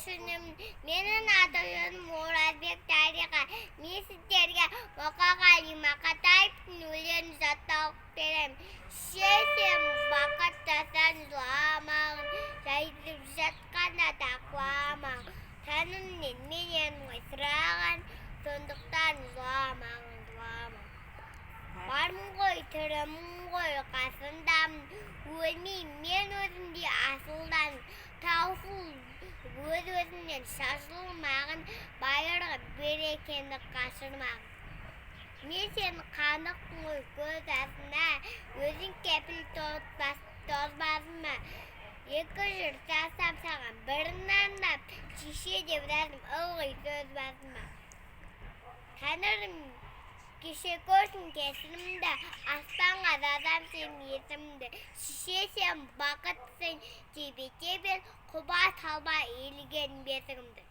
주님, менің атым Оразбек Дариға. Мен сіздерге Мұқағали Мақатаевтың өлеңін жаттап беремін. Шешем бақыттасаң жыламағын, жайылып жатқанда тақуамағын. Тәнімнен менен сұраған, сондықтан жыламағын, жыламағын. Бармын ғой, тірімін ғой, қасындамын. Өлмеймін мен өзімде асылдан. Таусыл өз-өзінен шашылмағын, байырғы берекені қашырмағын. Мен сені қанықпын ғой көз асына, өзің кепіл тозбасыма. Екі жыр жазсам саған бірін арнап, шеше деп жаздым ылғи сөз басыма. Тәңірім кеше көрсін кесірімді, аспанға жазам сен есімді. Шеше сен бақыттысың, тебе-тебе құба талба иілген бесігімді.